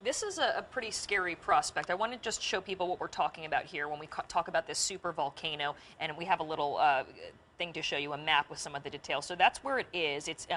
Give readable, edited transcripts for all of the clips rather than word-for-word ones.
This is a pretty scary prospect. I want to just show people what we're talking about here when we talk about this super volcano, and we have a little thing to show you, a map with some of the details. So that's where it is. It's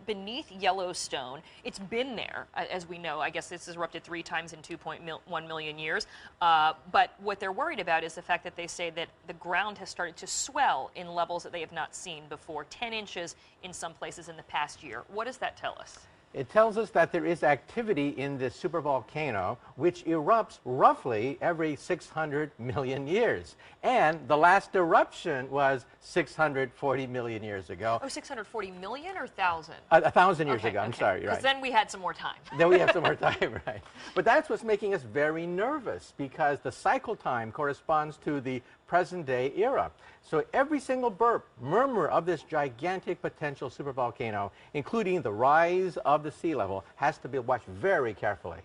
beneath Yellowstone. It's been there, as we know. I guess this has erupted 3 times in 2.1 million years. But what they're worried about is the fact that they say that the ground has started to swell in levels that they have not seen before, 10 inches in some places in the past year. What does that tell us? It tells us that there is activity in this supervolcano, which erupts roughly every 600 million years. And the last eruption was 640 million years ago. Oh, 640 million or 1,000? 1,000 years ago, I'm sorry, right. Because then we had some more time. Then we have some more time, right. But that's what's making us very nervous, because the cycle time corresponds to the present-day era. So every single murmur of this gigantic potential supervolcano, including the rise of the sea level, has to be watched very carefully.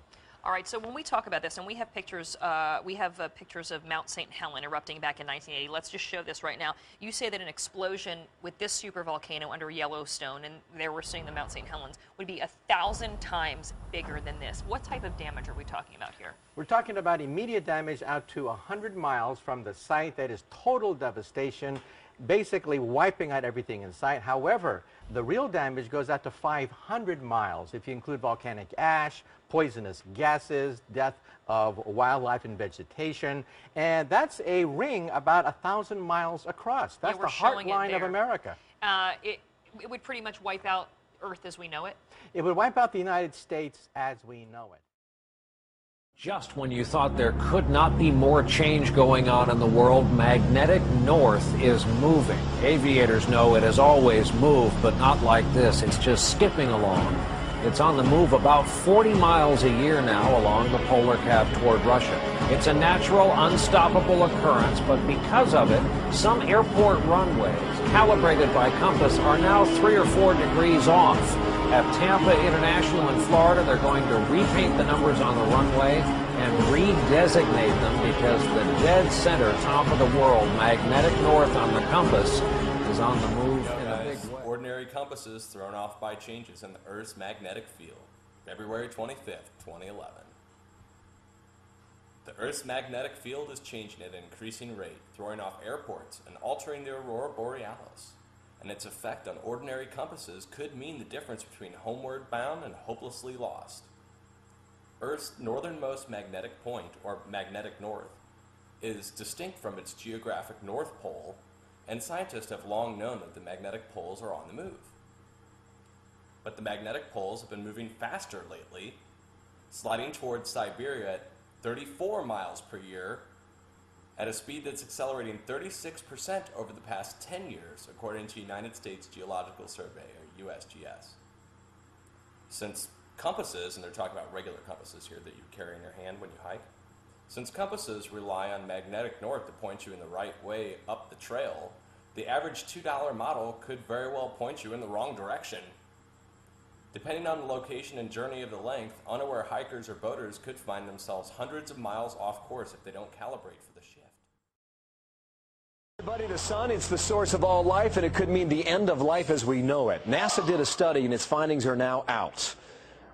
All right, so when we talk about this, and we have pictures, pictures of Mount St. Helen erupting back in 1980. Let's just show this right now. You say that an explosion with this supervolcano under Yellowstone, and there we're seeing the Mount St. Helens, would be 1,000 times bigger than this. What type of damage are we talking about here? We're talking about immediate damage out to 100 miles from the site. That is total devastation, basically wiping out everything in sight. However, the real damage goes out to 500 miles if you include volcanic ash, poisonous gases, death of wildlife and vegetation, and that's a ring about 1,000 miles across. That's the heartline of America. It would pretty much wipe out Earth as we know it? It would wipe out the United States as we know it. Just when you thought there could not be more change going on in the world, magnetic north is moving. Aviators know it has always moved, but not like this. It's just skipping along. It's on the move about 40 miles a year now along the polar cap toward Russia. It's a natural, unstoppable occurrence, but because of it, some airport runways, calibrated by compass, are now 3 or 4 degrees off. At Tampa International in Florida, they're going to repaint the numbers on the runway and redesignate them because the dead center, top of the world, magnetic north on the compass, is on the move in a big way. Ordinary compasses thrown off by changes in the Earth's magnetic field, February 25th, 2011. The Earth's magnetic field is changing at an increasing rate, throwing off airports and altering the aurora borealis. And its effect on ordinary compasses could mean the difference between homeward bound and hopelessly lost. Earth's northernmost magnetic point, or magnetic north, is distinct from its geographic north pole, and scientists have long known that the magnetic poles are on the move. But the magnetic poles have been moving faster lately, sliding towards Siberia at 34 miles per year, at a speed that's accelerating 36% over the past 10 years, according to United States Geological Survey, or USGS. Since compasses, and they're talking about regular compasses here that you carry in your hand when you hike, since compasses rely on magnetic north to point you in the right way up the trail, the average $2 model could very well point you in the wrong direction. Depending on the location and journey of the length, unaware hikers or boaters could find themselves hundreds of miles off course if they don't calibrate for the shift. Everybody, the sun, it's the source of all life, and it could mean the end of life as we know it. NASA did a study, and its findings are now out.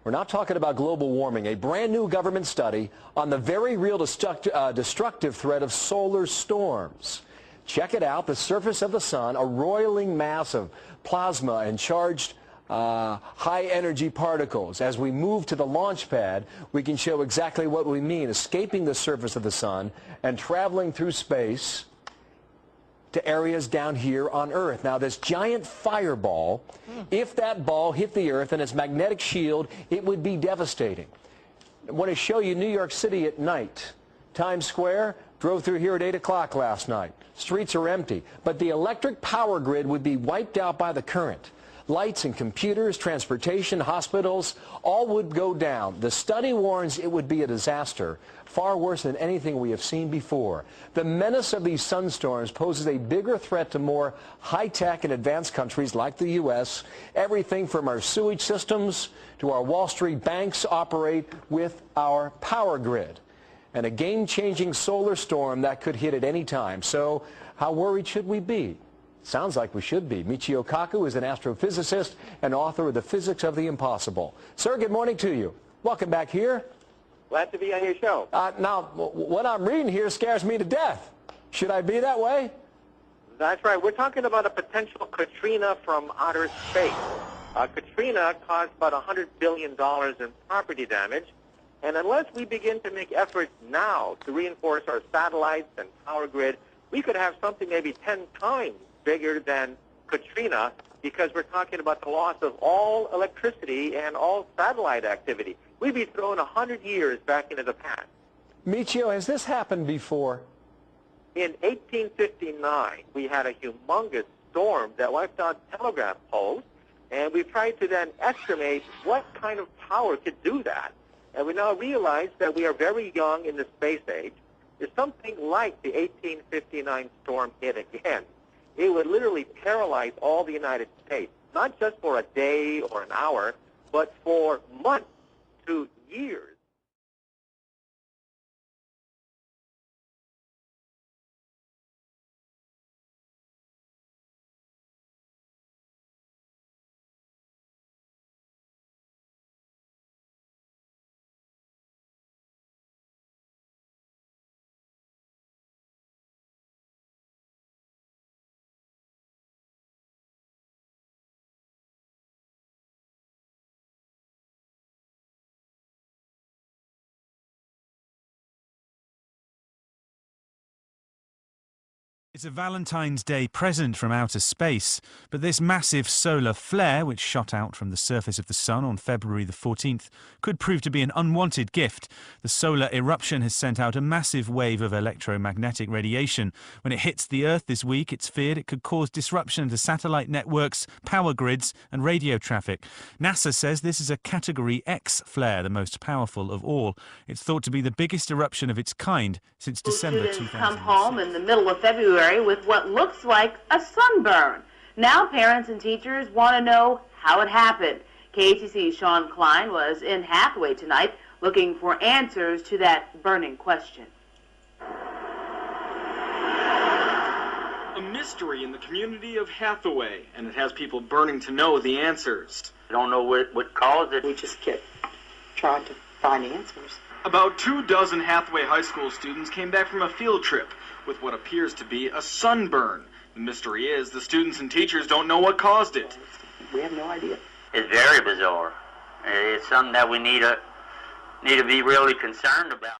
We're not talking about global warming, a brand new government study on the very real destructive threat of solar storms. Check it out, the surface of the sun, a roiling mass of plasma and charged high-energy particles. As we move to the launch pad, we can show exactly what we mean, escaping the surface of the sun and traveling through space to areas down here on Earth. Now, this giant fireball, if that ball hit the Earth and its magnetic shield, it would be devastating. I want to show you New York City at night. Times Square, drove through here at 8 o'clock last night. Streets are empty, but the electric power grid would be wiped out by the current. Lights and computers, transportation, hospitals, all would go down. The study warns it would be a disaster, far worse than anything we have seen before. The menace of these sunstorms poses a bigger threat to more high-tech and advanced countries like the U.S. Everything from our sewage systems to our Wall Street banks operate with our power grid. And a game-changing solar storm that could hit at any time. So how worried should we be? Sounds like we should be. Michio Kaku is an astrophysicist and author of The Physics of the Impossible. Sir, good morning to you. Welcome back here. Glad to be on your show. Now, what I'm reading here scares me to death. Should I be that way? That's right. We're talking about a potential Katrina from outer space. Katrina caused about $100 billion in property damage. And unless we begin to make efforts now to reinforce our satellites and power grid, we could have something maybe 10 times bigger than Katrina, because we're talking about the loss of all electricity and all satellite activity. We'd be thrown 100 years back into the past. Michio, has this happened before? In 1859, we had a humongous storm that wiped out telegraph poles, and we tried to then estimate what kind of power could do that. And we now realize that we are very young in the space age. If something like the 1859 storm hit again, it would literally paralyze all the United States, not just for a day or an hour, but for months to years. It's a Valentine's Day present from outer space, but this massive solar flare, which shot out from the surface of the Sun on February the 14th, could prove to be an unwanted gift. The solar eruption has sent out a massive wave of electromagnetic radiation. When it hits the Earth this week, it's feared it could cause disruption to satellite networks, power grids and radio traffic. NASA says this is a Category X flare, the most powerful of all. It's thought to be the biggest eruption of its kind since December 2006. Come home in the middle of February with what looks like a sunburn. Now parents and teachers want to know how it happened. KATC's Sean Klein was in Hathaway tonight looking for answers to that burning question. A mystery in the community of Hathaway, and it has people burning to know the answers. I don't know what caused it. We just kept trying to find answers. About 24 Hathaway High School students came back from a field trip with what appears to be a sunburn. The mystery is the students and teachers don't know what caused it. We have no idea. It's very bizarre. It's something that we need to be really concerned about.